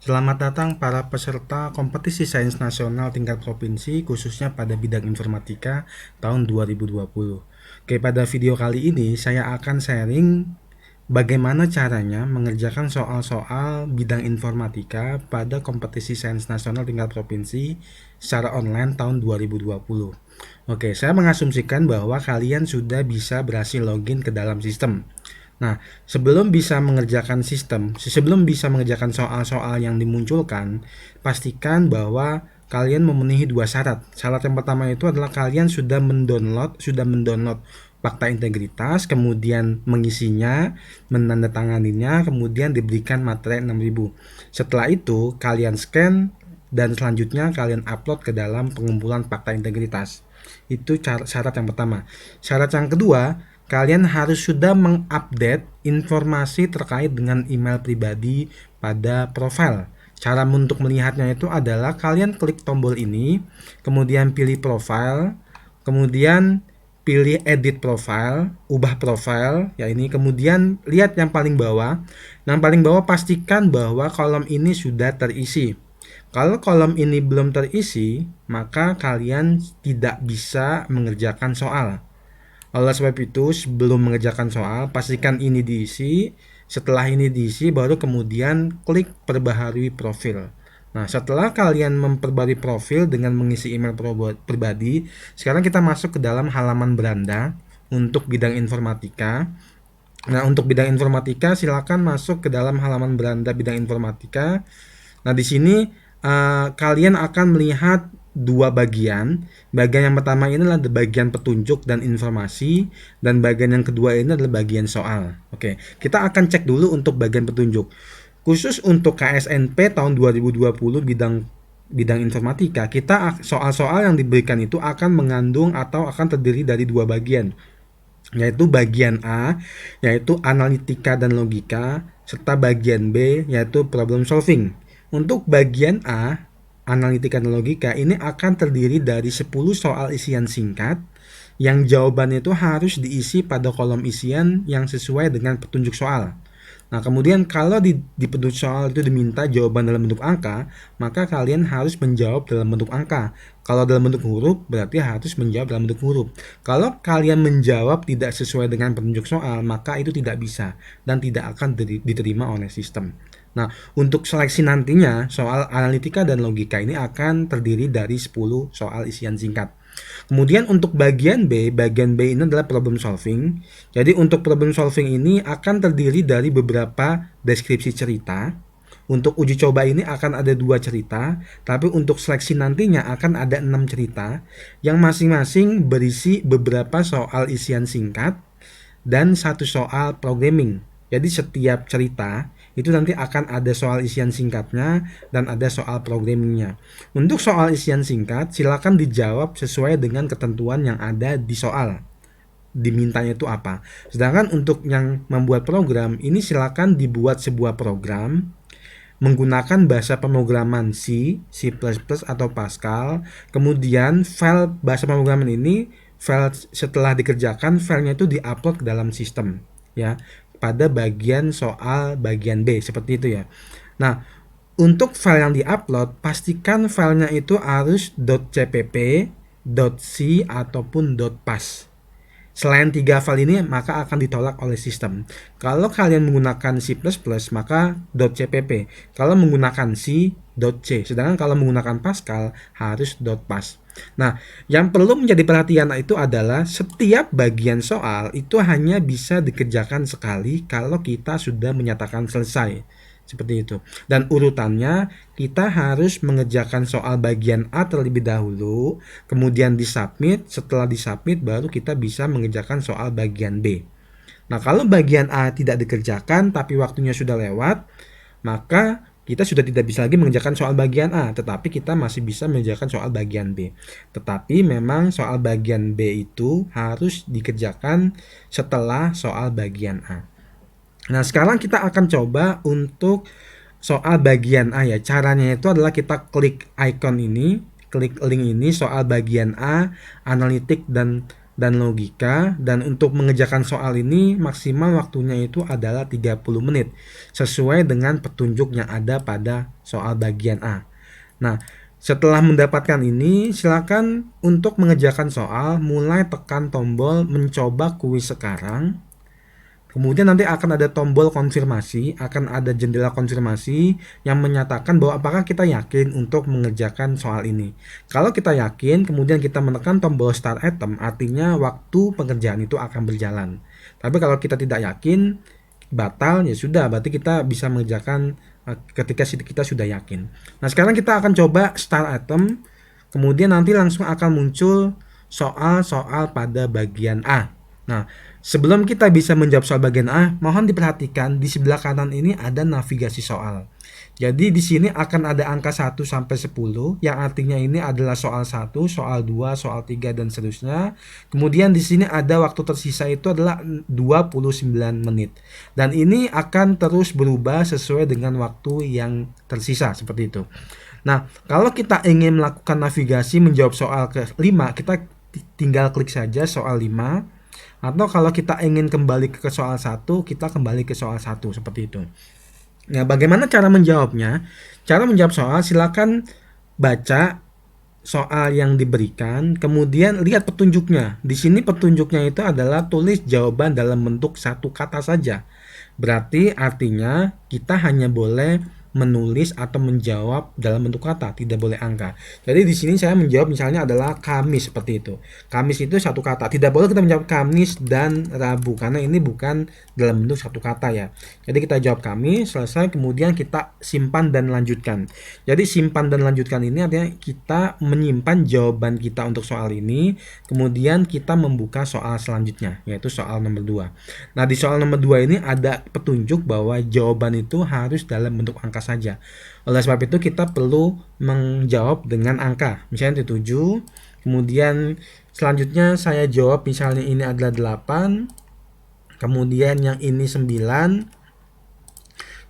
Selamat datang para peserta kompetisi sains nasional tingkat provinsi khususnya pada bidang informatika tahun 2020. Oke, pada video kali ini saya akan sharing bagaimana caranya mengerjakan soal-soal bidang informatika pada kompetisi sains nasional tingkat provinsi secara online tahun 2020. Oke, saya mengasumsikan bahwa kalian sudah bisa berhasil login ke dalam sistem. Nah, sebelum bisa mengerjakan soal-soal yang dimunculkan, pastikan bahwa kalian memenuhi dua syarat. Syarat yang pertama itu adalah kalian sudah mendownload fakta integritas, kemudian mengisinya, menandatanganinya, kemudian diberikan materai 6000. Setelah itu, kalian scan dan selanjutnya kalian upload ke dalam pengumpulan fakta integritas. Itu syarat yang pertama. Syarat yang kedua, kalian harus sudah mengupdate informasi terkait dengan email pribadi pada profil. Cara untuk melihatnya itu adalah kalian klik tombol ini, kemudian pilih profil, kemudian pilih edit profile, ubah profile, ya ini, kemudian lihat yang paling bawah. Yang paling bawah pastikan bahwa kolom ini sudah terisi. Kalau kolom ini belum terisi, maka kalian tidak bisa mengerjakan soal. Oleh sebab itu, sebelum mengerjakan soal, pastikan ini diisi. Setelah ini diisi, baru kemudian klik perbaharui profil. Nah, setelah kalian memperbarui profil dengan mengisi email pribadi, sekarang kita masuk ke dalam halaman beranda untuk bidang informatika. Nah, untuk bidang informatika, silakan masuk ke dalam halaman beranda bidang informatika. Nah, di sini kalian akan melihat dua bagian. Bagian yang pertama ini adalah bagian petunjuk dan informasi, dan bagian yang kedua ini adalah bagian soal. Oke, kita akan cek dulu untuk bagian petunjuk. Khusus untuk KSNP tahun 2020 bidang informatika, kita soal-soal yang diberikan itu akan mengandung atau akan terdiri dari dua bagian, yaitu bagian A, yaitu analitika dan logika, serta bagian B, yaitu problem solving. Untuk bagian A, analitika dan logika, ini akan terdiri dari 10 soal isian singkat yang jawabannya itu harus diisi pada kolom isian yang sesuai dengan petunjuk soal. Nah, kemudian kalau di petunjuk soal itu diminta jawaban dalam bentuk angka, maka kalian harus menjawab dalam bentuk angka. Kalau dalam bentuk huruf, berarti harus menjawab dalam bentuk huruf. Kalau kalian menjawab tidak sesuai dengan petunjuk soal, maka itu tidak bisa dan tidak akan diterima oleh sistem. Nah, untuk seleksi nantinya, soal analitika dan logika ini akan terdiri dari 10 soal isian singkat. Kemudian untuk bagian B ini adalah problem solving. Jadi untuk problem solving ini akan terdiri dari beberapa deskripsi cerita. Untuk uji coba ini akan ada 2 cerita, tapi untuk seleksi nantinya akan ada 6 cerita yang masing-masing berisi beberapa soal isian singkat dan 1 soal programming. Jadi setiap cerita itu nanti akan ada soal isian singkatnya dan ada soal programmingnya. Untuk soal isian singkat, silakan dijawab sesuai dengan ketentuan yang ada di soal. Dimintanya itu apa. Sedangkan untuk yang membuat program, ini silakan dibuat sebuah program menggunakan bahasa pemrograman C, C++ atau Pascal. Kemudian file bahasa pemrograman ini, file setelah dikerjakan, filenya itu diupload ke dalam sistem, ya, pada bagian soal bagian B, seperti itu ya. Nah, untuk file yang diupload, pastikan filenya itu harus .cpp, .c ataupun .pas. Selain 3 file ini, maka akan ditolak oleh sistem. Kalau kalian menggunakan C++, maka .cpp. Kalau menggunakan C, .c. Sedangkan kalau menggunakan Pascal, harus .pas. Nah, yang perlu menjadi perhatian itu adalah setiap bagian soal itu hanya bisa dikerjakan sekali kalau kita sudah menyatakan selesai. Seperti itu. Dan urutannya, kita harus mengerjakan soal bagian A terlebih dahulu, kemudian disubmit. Setelah disubmit, baru kita bisa mengerjakan soal bagian B. Nah, kalau bagian A tidak dikerjakan tapi waktunya sudah lewat, maka kita sudah tidak bisa lagi mengerjakan soal bagian A, tetapi kita masih bisa mengerjakan soal bagian B. Tetapi memang soal bagian B itu harus dikerjakan setelah soal bagian A. Nah, sekarang kita akan coba untuk soal bagian A ya. Caranya itu adalah kita klik icon ini, klik link ini, soal bagian A, analitik dan dan logika, dan untuk mengerjakan soal ini maksimal waktunya itu adalah 30 menit sesuai dengan petunjuk yang ada pada soal bagian A. Nah, setelah mendapatkan ini, silakan untuk mengerjakan soal mulai tekan tombol mencoba kuis sekarang. Kemudian nanti akan ada tombol konfirmasi, akan ada jendela konfirmasi yang menyatakan bahwa apakah kita yakin untuk mengerjakan soal ini. Kalau kita yakin, kemudian kita menekan tombol start item, artinya waktu pengerjaan itu akan berjalan. Tapi kalau kita tidak yakin, batal, ya sudah, berarti kita bisa mengerjakan ketika kita sudah yakin. Nah, sekarang kita akan coba start item, kemudian nanti langsung akan muncul soal-soal pada bagian A. Nah, sebelum kita bisa menjawab soal bagian A, mohon diperhatikan di sebelah kanan ini ada navigasi soal. Jadi di sini akan ada angka 1 sampai 10 yang artinya ini adalah soal 1, soal 2, soal 3 dan seterusnya. Kemudian di sini ada waktu tersisa itu adalah 29 menit. Dan ini akan terus berubah sesuai dengan waktu yang tersisa seperti itu. Nah, kalau kita ingin melakukan navigasi menjawab soal ke-5, kita tinggal klik saja soal 5. Atau kalau kita ingin kembali ke soal 1, kita kembali ke soal 1 seperti itu. Nah, bagaimana cara menjawabnya? Cara menjawab soal, silakan baca soal yang diberikan, kemudian lihat petunjuknya. Di sini petunjuknya itu adalah tulis jawaban dalam bentuk satu kata saja. Berarti artinya kita hanya boleh menulis atau menjawab dalam bentuk kata, tidak boleh angka. Jadi di sini saya menjawab misalnya adalah Kamis seperti itu. Kamis itu satu kata. Tidak boleh kita menjawab Kamis dan Rabu karena ini bukan dalam bentuk satu kata ya. Jadi kita jawab Kamis, selesai, kemudian kita simpan dan lanjutkan. Jadi simpan dan lanjutkan ini artinya kita menyimpan jawaban kita untuk soal ini, kemudian kita membuka soal selanjutnya, yaitu soal nomor 2. Nah, di soal nomor 2 ini ada petunjuk bahwa jawaban itu harus dalam bentuk angka saja. Oleh sebab itu kita perlu menjawab dengan angka. Misalnya 7, kemudian selanjutnya saya jawab misalnya ini adalah 8, kemudian yang ini 9,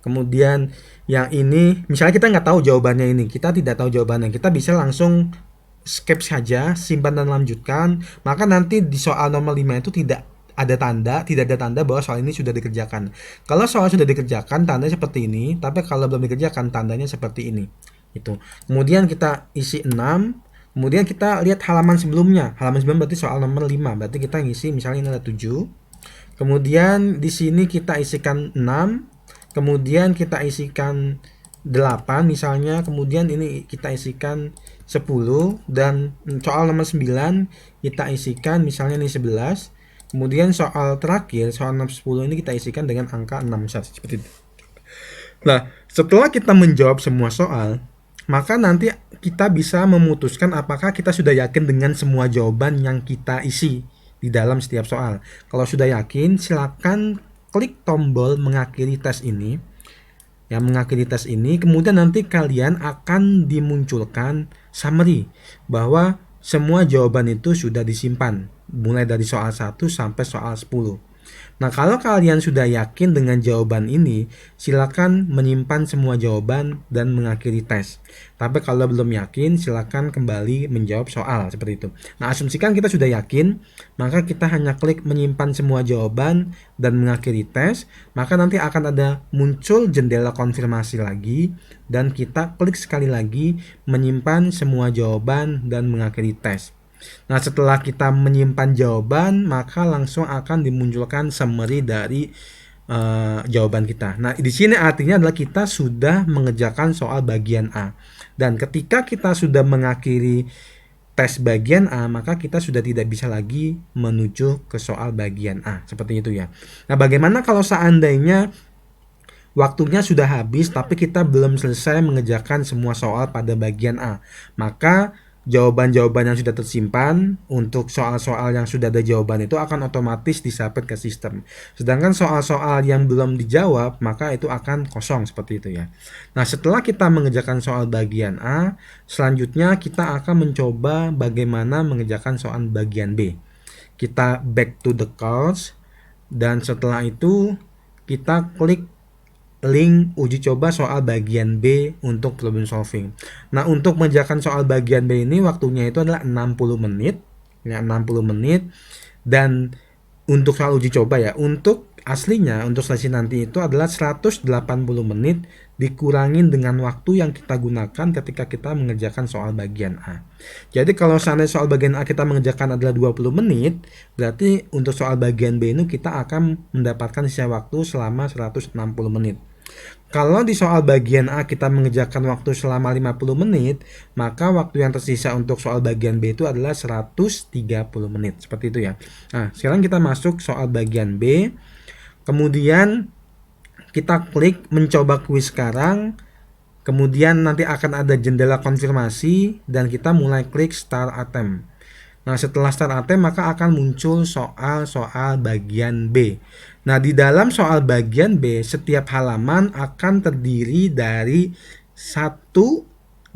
kemudian yang ini misalnya kita nggak tahu jawabannya ini, kita tidak tahu jawabannya, kita bisa langsung skip saja, simpan dan lanjutkan. Maka nanti di soal nomor 5 itu tidak ada tanda bahwa soal ini sudah dikerjakan. Kalau soal sudah dikerjakan, tandanya seperti ini, tapi kalau belum dikerjakan, tandanya seperti ini. Itu. Kemudian kita isi 6, kemudian kita lihat halaman sebelumnya. Halaman sebelumnya berarti soal nomor 5, berarti kita ngisi misalnya ini ada 7. Kemudian di sini kita isikan 6, kemudian kita isikan 8 misalnya, kemudian ini kita isikan 10, dan soal nomor 9 kita isikan misalnya ini 11. Kemudian soal terakhir, soal nomor 10 ini kita isikan dengan angka 6 seperti itu. Nah, setelah kita menjawab semua soal, maka nanti kita bisa memutuskan apakah kita sudah yakin dengan semua jawaban yang kita isi di dalam setiap soal. Kalau sudah yakin, silakan klik tombol mengakhiri tes ini. Yang mengakhiri tes ini, kemudian nanti kalian akan dimunculkan summary bahwa semua jawaban itu sudah disimpan mulai dari soal 1 sampai soal 10. Nah, kalau kalian sudah yakin dengan jawaban ini, silakan menyimpan semua jawaban dan mengakhiri tes. Tapi kalau belum yakin, silakan kembali menjawab soal seperti itu. Nah, asumsikan kita sudah yakin, maka kita hanya klik menyimpan semua jawaban dan mengakhiri tes, maka nanti akan ada muncul jendela konfirmasi lagi dan kita klik sekali lagi menyimpan semua jawaban dan mengakhiri tes. Nah, setelah kita menyimpan jawaban, maka langsung akan dimunculkan summary dari jawaban kita. Nah, di sini artinya adalah kita sudah mengerjakan soal bagian A. Dan ketika kita sudah mengakhiri tes bagian A, maka kita sudah tidak bisa lagi menuju ke soal bagian A. Seperti itu ya. Nah, bagaimana kalau seandainya waktunya sudah habis tapi kita belum selesai mengerjakan semua soal pada bagian A? Maka jawaban-jawaban yang sudah tersimpan untuk soal-soal yang sudah ada jawaban itu akan otomatis disubmit ke sistem. Sedangkan soal-soal yang belum dijawab, maka itu akan kosong seperti itu ya. Nah, setelah kita mengerjakan soal bagian A, selanjutnya kita akan mencoba bagaimana mengerjakan soal bagian B. Kita back to the course, dan setelah itu kita klik link uji coba soal bagian B untuk problem solving. Nah, untuk mengerjakan soal bagian B ini waktunya itu adalah 60 menit. Ya, 60 menit. Dan untuk soal uji coba ya, untuk aslinya untuk seleksi nanti itu adalah 180 menit dikurangin dengan waktu yang kita gunakan ketika kita mengerjakan soal bagian A. Jadi kalau seandainya soal bagian A kita mengerjakan adalah 20 menit, berarti untuk soal bagian B ini kita akan mendapatkan sisa waktu selama 160 menit. Kalau di soal bagian A kita mengerjakan waktu selama 50 menit, maka waktu yang tersisa untuk soal bagian B itu adalah 130 menit. Seperti itu ya. Nah, sekarang kita masuk soal bagian B. Kemudian kita klik mencoba kuis sekarang. Kemudian nanti akan ada jendela konfirmasi dan kita mulai klik start attempt. Nah, setelah start attempt maka akan muncul soal-soal bagian B. Nah, di dalam soal bagian B, setiap halaman akan terdiri dari satu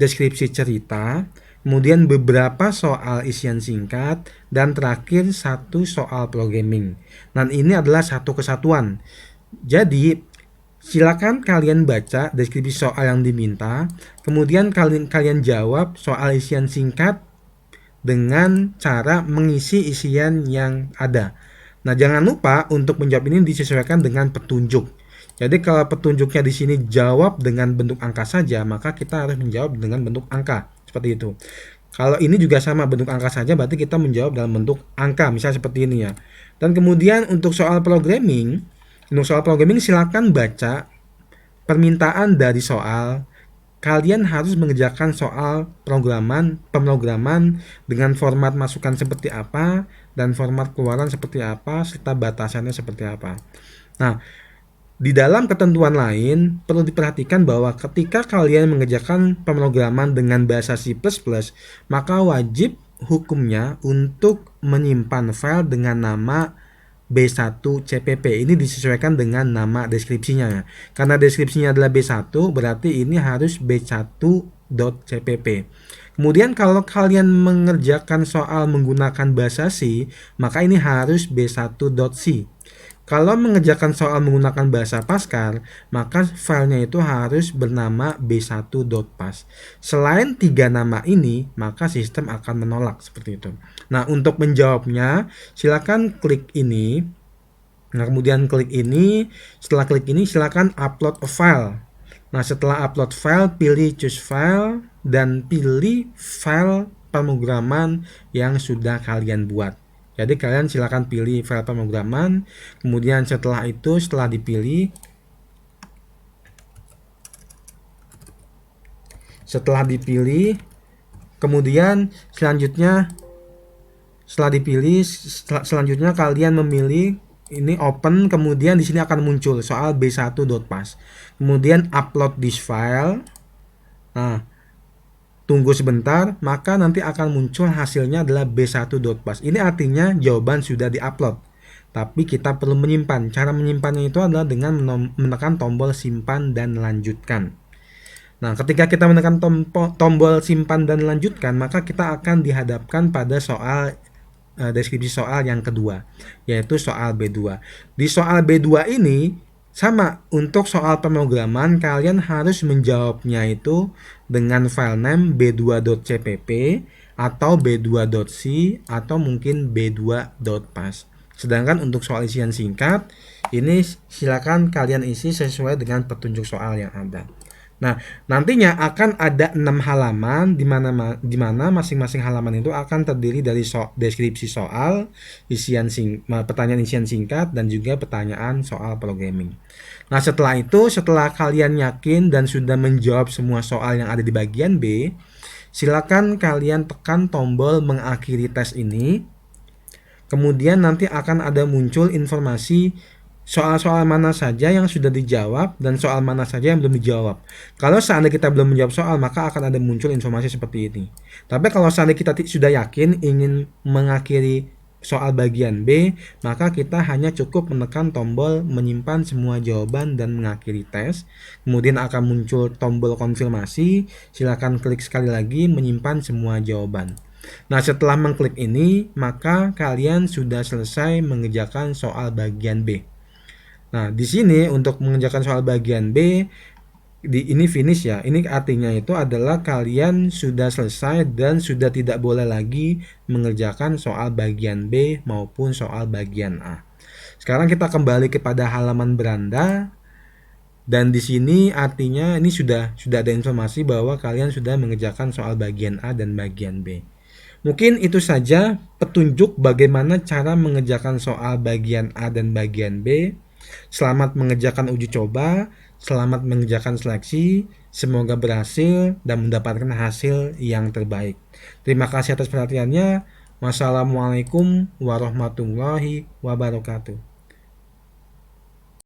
deskripsi cerita, kemudian beberapa soal isian singkat, dan terakhir satu soal programming. Dan ini adalah satu kesatuan. Jadi, silakan kalian baca deskripsi soal yang diminta, kemudian kalian jawab soal isian singkat dengan cara mengisi isian yang ada. Nah, jangan lupa untuk menjawab ini disesuaikan dengan petunjuk. Jadi kalau petunjuknya di sini jawab dengan bentuk angka saja, maka kita harus menjawab dengan bentuk angka. Seperti itu. Kalau ini juga sama bentuk angka saja, berarti kita menjawab dalam bentuk angka, misalnya seperti ini ya. Dan kemudian untuk soal programming silakan baca permintaan dari soal. Kalian harus mengerjakan soal pemrograman dengan format masukan seperti apa dan format keluaran seperti apa serta batasannya seperti apa. Nah, di dalam ketentuan lain perlu diperhatikan bahwa ketika kalian mengerjakan pemrograman dengan bahasa C++, maka wajib hukumnya untuk menyimpan file dengan nama B1 CPP. Ini disesuaikan dengan nama deskripsinya ya. Karena deskripsinya adalah B1, berarti ini harus B1.cpp. Kemudian kalau kalian mengerjakan soal menggunakan bahasa C, maka ini harus B1.c. Kalau mengerjakan soal menggunakan bahasa Pascal, maka filenya itu harus bernama b1.pas. Selain tiga nama ini, maka sistem akan menolak seperti itu. Nah, untuk menjawabnya, silakan klik ini. Nah, kemudian klik ini. Setelah klik ini, silakan upload a file. Nah, setelah upload file, pilih choose file dan pilih file pemrograman yang sudah kalian buat. Jadi kalian silakan pilih file pemrograman, kemudian setelah dipilih, kemudian selanjutnya kalian memilih ini open, kemudian di sini akan muncul soal b1.pas. Kemudian upload this file. Nah, tunggu sebentar, maka nanti akan muncul hasilnya adalah b1.pas. Ini artinya jawaban sudah diupload. Tapi kita perlu menyimpan. Cara menyimpannya itu adalah dengan menekan tombol simpan dan lanjutkan. Nah, ketika kita menekan tombol simpan dan lanjutkan, maka kita akan dihadapkan pada soal deskripsi soal yang kedua, yaitu soal B2. Di soal B2 ini sama, untuk soal pemrograman kalian harus menjawabnya itu dengan file name b2.cpp atau b2.c atau mungkin b2.pas. Sedangkan untuk soal isian singkat ini silakan kalian isi sesuai dengan petunjuk soal yang ada. Nah, nantinya akan ada 6 halaman di mana masing-masing halaman itu akan terdiri dari deskripsi soal, pertanyaan isian singkat dan juga pertanyaan soal programming. Nah, setelah kalian yakin dan sudah menjawab semua soal yang ada di bagian B, silakan kalian tekan tombol mengakhiri tes ini. Kemudian nanti akan ada muncul informasi soal-soal mana saja yang sudah dijawab dan soal mana saja yang belum dijawab. Kalau seandainya kita belum menjawab soal, maka akan ada muncul informasi seperti ini. Tapi kalau seandainya kita sudah yakin ingin mengakhiri soal bagian B, maka kita hanya cukup menekan tombol menyimpan semua jawaban dan mengakhiri tes. Kemudian akan muncul tombol konfirmasi, silakan klik sekali lagi menyimpan semua jawaban. Nah, setelah mengklik ini, maka kalian sudah selesai mengerjakan soal bagian B. Nah, di sini untuk mengerjakan soal bagian B, ini finish ya. Ini artinya itu adalah kalian sudah selesai dan sudah tidak boleh lagi mengerjakan soal bagian B maupun soal bagian A. Sekarang kita kembali kepada halaman beranda, dan di sini artinya ini sudah ada informasi bahwa kalian sudah mengerjakan soal bagian A dan bagian B. Mungkin itu saja petunjuk bagaimana cara mengerjakan soal bagian A dan bagian B. Selamat mengerjakan uji coba, selamat mengerjakan seleksi, semoga berhasil dan mendapatkan hasil yang terbaik. Terima kasih atas perhatiannya. Wassalamualaikum warahmatullahi wabarakatuh.